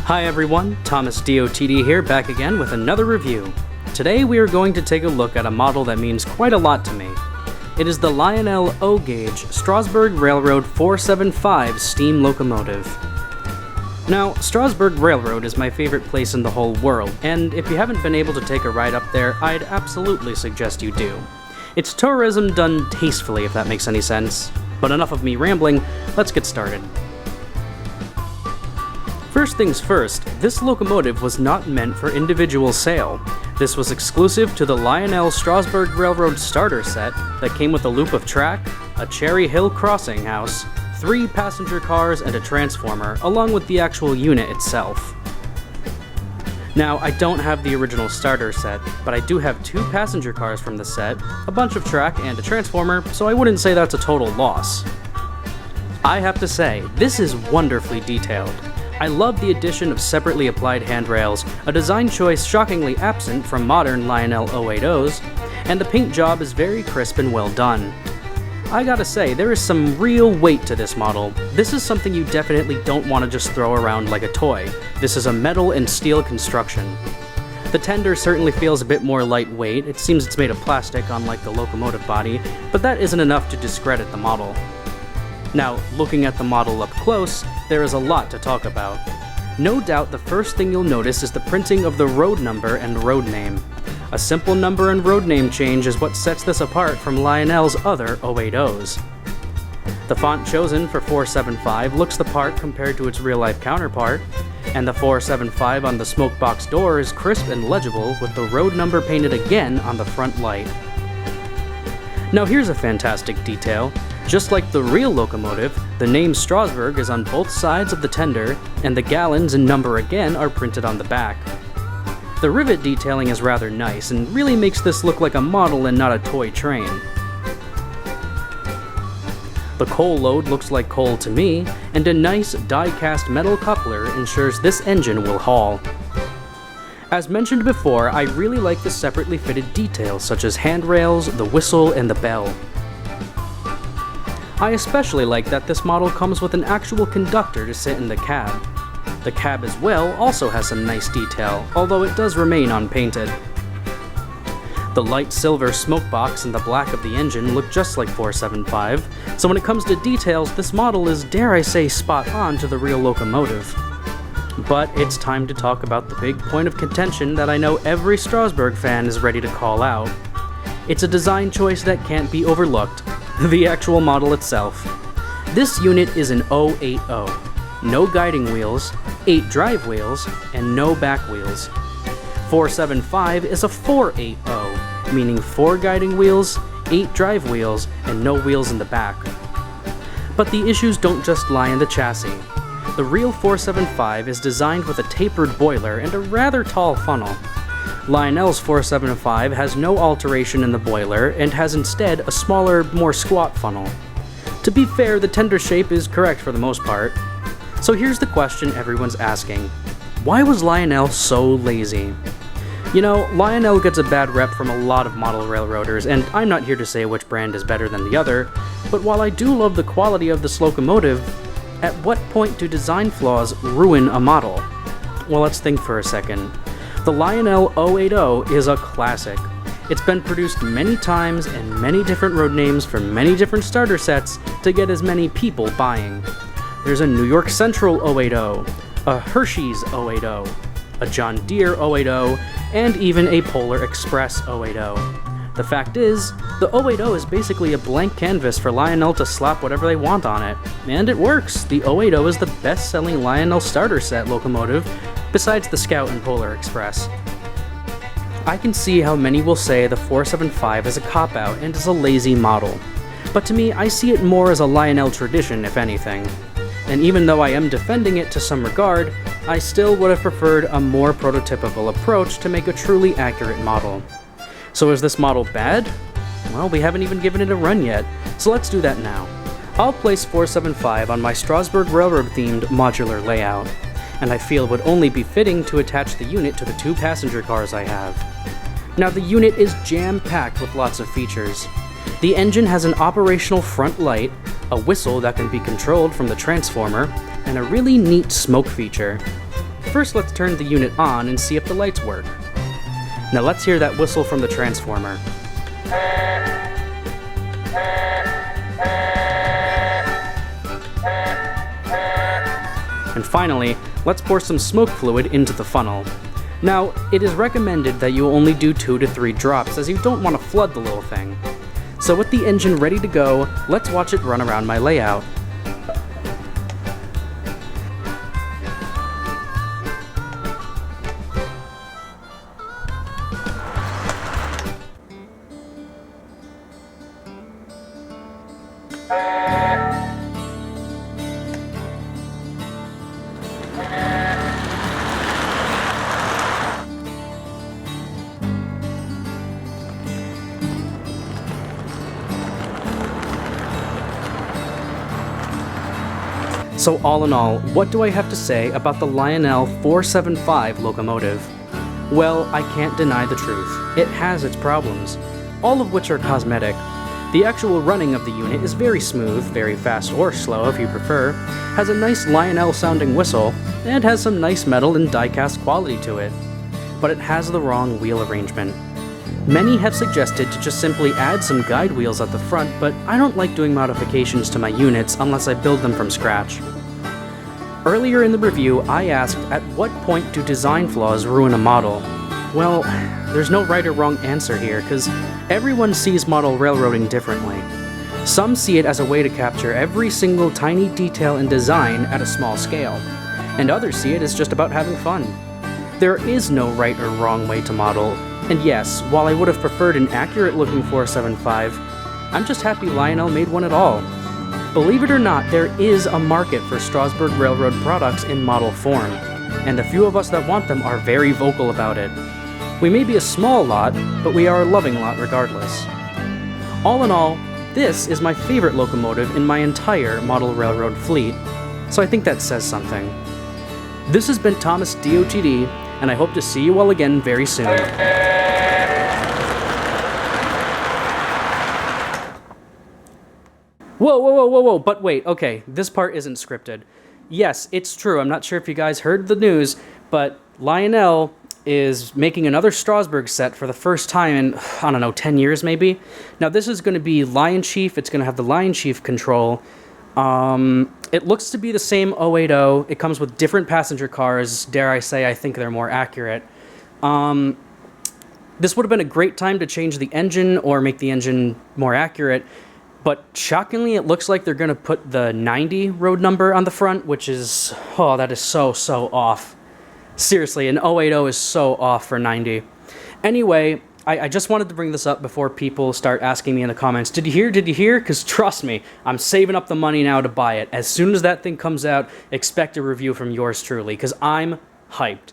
Hi everyone, Thomas DOTD here, back again with another review. Today we are going to take a look at a model that means quite a lot to me. It is the Lionel O-Gauge Strasburg Railroad 475 steam locomotive. Now, Strasburg Railroad is my favorite place in the whole world, and if you haven't been able to take a ride up there, I'd absolutely suggest you do. It's tourism done tastefully, if that makes any sense. But enough of me rambling, let's get started. First things first, this locomotive was not meant for individual sale. This was exclusive to the Lionel Strasburg Railroad starter set that came with a loop of track, a Cherry Hill crossing house, 3 passenger cars, and a transformer, along with the actual unit itself. Now, I don't have the original starter set, but I do have 2 passenger cars from the set, a bunch of track, and a transformer, so I wouldn't say that's a total loss. I have to say, this is wonderfully detailed. I love the addition of separately applied handrails, a design choice shockingly absent from modern Lionel 080s, and the paint job is very crisp and well done. I gotta say, there is some real weight to this model. This is something you definitely don't want to just throw around like a toy. This is a metal and steel construction. The tender certainly feels a bit more lightweight. It seems it's made of plastic, unlike the locomotive body, but that isn't enough to discredit the model. Now, looking at the model up close, there is a lot to talk about. No doubt the first thing you'll notice is the printing of the road number and road name. A simple number and road name change is what sets this apart from Lionel's other 080s. The font chosen for 475 looks the part compared to its real-life counterpart, and the 475 on the smokebox door is crisp and legible with the road number painted again on the front light. Now here's a fantastic detail. Just like the real locomotive, the name Strasburg is on both sides of the tender, and the gallons and number again are printed on the back. The rivet detailing is rather nice and really makes this look like a model and not a toy train. The coal load looks like coal to me, and a nice die-cast metal coupler ensures this engine will haul. As mentioned before, I really like the separately fitted details such as handrails, the whistle, and the bell. I especially like that this model comes with an actual conductor to sit in the cab. The cab as well also has some nice detail, although it does remain unpainted. The light silver smoke box and the black of the engine look just like 475, so when it comes to details, this model is, dare I say, spot on to the real locomotive. But it's time to talk about the big point of contention that I know every Strasburg fan is ready to call out. It's a design choice that can't be overlooked. The actual model itself. This unit is an 080. No guiding wheels, 8 drive wheels, and no back wheels. 475 is a 480, meaning 4 guiding wheels, 8 drive wheels, and no wheels in the back. But the issues don't just lie in the chassis. The real 475 is designed with a tapered boiler and a rather tall funnel. Lionel's 475 has no alteration in the boiler and has instead a smaller, more squat funnel. To be fair, the tender shape is correct for the most part. So here's the question everyone's asking. Why was Lionel so lazy? You know, Lionel gets a bad rep from a lot of model railroaders, and I'm not here to say which brand is better than the other, but while I do love the quality of this locomotive, at what point do design flaws ruin a model? Well, let's think for a second. The Lionel 080 is a classic. It's been produced many times and many different road names for many different starter sets to get as many people buying. There's a New York Central 080, a Hershey's 080, a John Deere 080, and even a Polar Express 080. The fact is, the 080 is basically a blank canvas for Lionel to slap whatever they want on it. And it works! The 080 is the best-selling Lionel starter set locomotive, besides the Scout and Polar Express. I can see how many will say the 475 is a cop-out and is a lazy model. But to me, I see it more as a Lionel tradition, if anything. And even though I am defending it to some regard, I still would have preferred a more prototypical approach to make a truly accurate model. So is this model bad? Well, we haven't even given it a run yet, so let's do that now. I'll place 475 on my Strasburg Railroad themed modular layout, and I feel it would only be fitting to attach the unit to the 2 passenger cars I have. Now the unit is jam-packed with lots of features. The engine has an operational front light, a whistle that can be controlled from the transformer, and a really neat smoke feature. First, let's turn the unit on and see if the lights work. Now let's hear that whistle from the transformer. And finally, let's pour some smoke fluid into the funnel. Now, it is recommended that you only do 2 to 3 drops, as you don't want to flood the little thing. So with the engine ready to go, let's watch it run around my layout. So all in all, what do I have to say about the Lionel 475 locomotive? Well, I can't deny the truth. It has its problems, all of which are cosmetic. The actual running of the unit is very smooth, very fast or slow if you prefer, has a nice Lionel sounding whistle, and has some nice metal and die-cast quality to it. But it has the wrong wheel arrangement. Many have suggested to just simply add some guide wheels at the front, but I don't like doing modifications to my units unless I build them from scratch. Earlier in the review, I asked at what point do design flaws ruin a model? Well, there's no right or wrong answer here, because everyone sees model railroading differently. Some see it as a way to capture every single tiny detail and design at a small scale, and others see it as just about having fun. There is no right or wrong way to model, and yes, while I would have preferred an accurate-looking 475, I'm just happy Lionel made one at all. Believe it or not, there is a market for Strasburg Railroad products in model form, and the few of us that want them are very vocal about it. We may be a small lot, but we are a loving lot regardless. All in all, this is my favorite locomotive in my entire model railroad fleet, so I think that says something. This has been Thomas DOTD, and I hope to see you all again very soon. Whoa, but wait, okay, this part isn't scripted. Yes, it's true, I'm not sure if you guys heard the news, but Lionel is making another Strasburg set for the first time in, I don't know, 10 years maybe? Now this is going to be Lion Chief, it's going to have the Lion Chief control. It looks to be the same 080, it comes with different passenger cars, dare I say I think they're more accurate. This would have been a great time to change the engine or make the engine more accurate, but shockingly it looks like they're going to put the 90 road number on the front, which is, oh, that is so off. Seriously, an 080 is so off for 90. Anyway, I just wanted to bring this up before people start asking me in the comments, did you hear? Because trust me, I'm saving up the money now to buy it. As soon as that thing comes out, expect a review from yours truly, because I'm hyped.